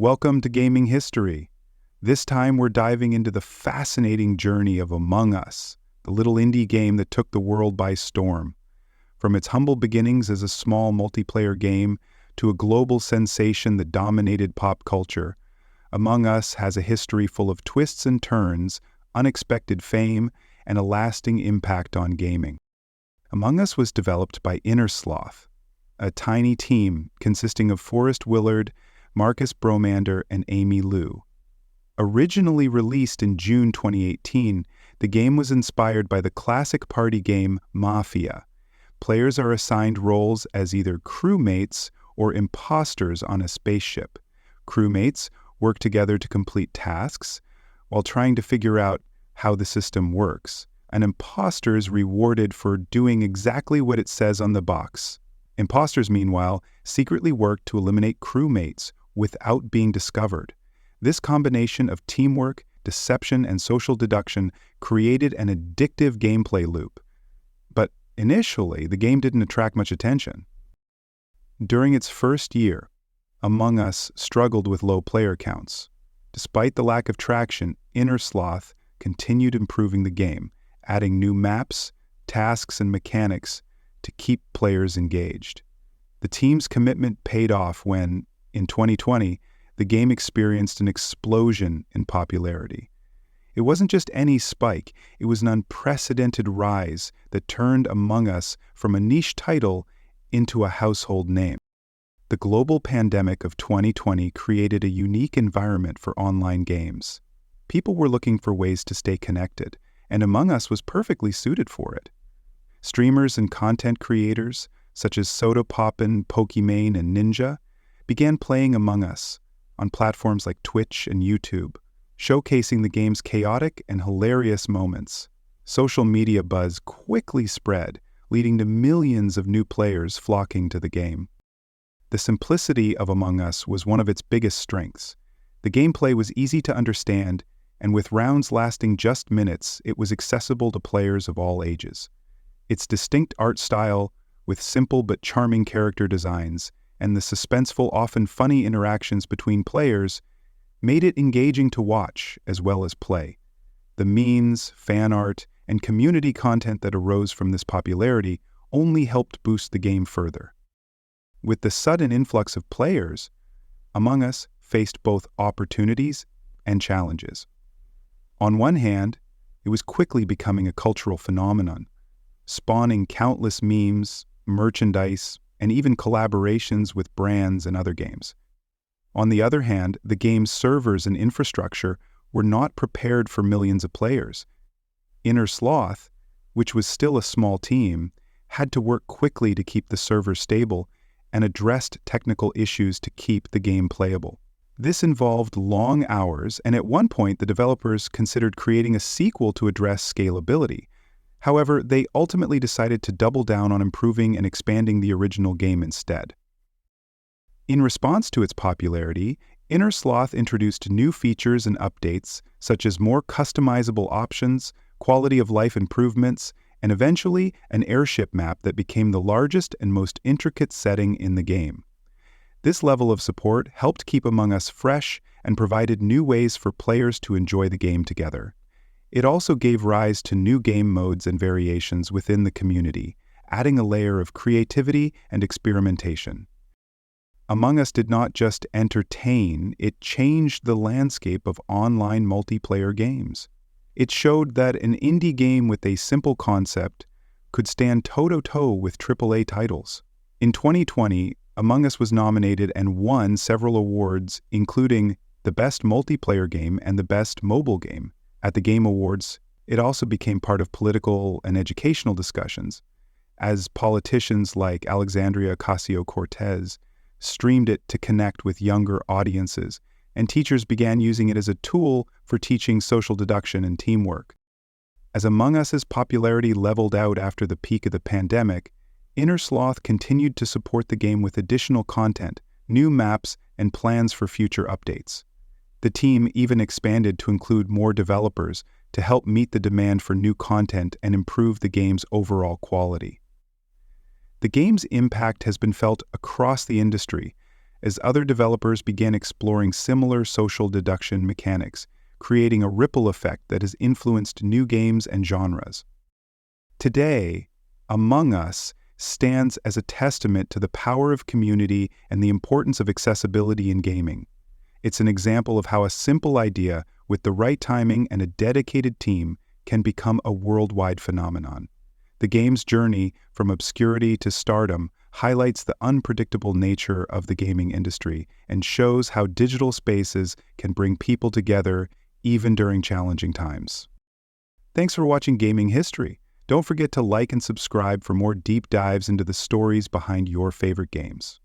Welcome to Gaming History. This time we're diving into the fascinating journey of Among Us, the little indie game that took the world by storm. From its humble beginnings as a small multiplayer game to a global sensation that dominated pop culture, Among Us has a history full of twists and turns, unexpected fame, and a lasting impact on gaming. Among Us was developed by InnerSloth, a tiny team consisting of Forrest Willard, Marcus Bromander, and Amy Liu. Originally released in June 2018, the game was inspired by the classic party game Mafia. Players are assigned roles as either crewmates or imposters on a spaceship. Crewmates work together to complete tasks while trying to figure out how the system works. An imposter is rewarded for doing exactly what it says on the box. Imposters, meanwhile, secretly work to eliminate crewmates without being discovered. This combination of teamwork, deception, and social deduction created an addictive gameplay loop. But initially, the game didn't attract much attention. During its first year, Among Us struggled with low player counts. Despite the lack of traction, InnerSloth continued improving the game, adding new maps, tasks, and mechanics to keep players engaged. The team's commitment paid off when, in 2020, the game experienced an explosion in popularity. It wasn't just any spike, it was an unprecedented rise that turned Among Us from a niche title into a household name. The global pandemic of 2020 created a unique environment for online games. People were looking for ways to stay connected, and Among Us was perfectly suited for it. Streamers and content creators, such as Sodapoppin, Pokimane, and Ninja, began playing Among Us on platforms like Twitch and YouTube, showcasing the game's chaotic and hilarious moments. Social media buzz quickly spread, leading to millions of new players flocking to the game. The simplicity of Among Us was one of its biggest strengths. The gameplay was easy to understand, and with rounds lasting just minutes, it was accessible to players of all ages. Its distinct art style, with simple but charming character designs, and the suspenseful, often funny interactions between players, made it engaging to watch as well as play. The memes, fan art, and community content that arose from this popularity only helped boost the game further. With the sudden influx of players, Among Us faced both opportunities and challenges. On one hand, it was quickly becoming a cultural phenomenon, spawning countless memes, merchandise, and even collaborations with brands and other games. On the other hand, the game's servers and infrastructure were not prepared for millions of players. InnerSloth, which was still a small team, had to work quickly to keep the server stable and addressed technical issues to keep the game playable. This involved long hours, and at one point the developers considered creating a sequel to address scalability. However, they ultimately decided to double down on improving and expanding the original game instead. In response to its popularity, InnerSloth introduced new features and updates, such as more customizable options, quality of life improvements, and eventually an airship map that became the largest and most intricate setting in the game. This level of support helped keep Among Us fresh and provided new ways for players to enjoy the game together. It also gave rise to new game modes and variations within the community, adding a layer of creativity and experimentation. Among Us did not just entertain, it changed the landscape of online multiplayer games. It showed that an indie game with a simple concept could stand toe-to-toe with AAA titles. In 2020, Among Us was nominated and won several awards, including the Best Multiplayer Game and the Best Mobile Game. At the Game Awards, it also became part of political and educational discussions, as politicians like Alexandria Ocasio-Cortez streamed it to connect with younger audiences, and teachers began using it as a tool for teaching social deduction and teamwork. As Among Us's popularity leveled out after the peak of the pandemic, InnerSloth continued to support the game with additional content, new maps, and plans for future updates. The team even expanded to include more developers to help meet the demand for new content and improve the game's overall quality. The game's impact has been felt across the industry, as other developers began exploring similar social deduction mechanics, creating a ripple effect that has influenced new games and genres. Today, Among Us stands as a testament to the power of community and the importance of accessibility in gaming. It's an example of how a simple idea, with the right timing and a dedicated team, can become a worldwide phenomenon. The game's journey from obscurity to stardom highlights the unpredictable nature of the gaming industry and shows how digital spaces can bring people together even during challenging times. Thanks for watching Gaming History. Don't forget to like and subscribe for more deep dives into the stories behind your favorite games.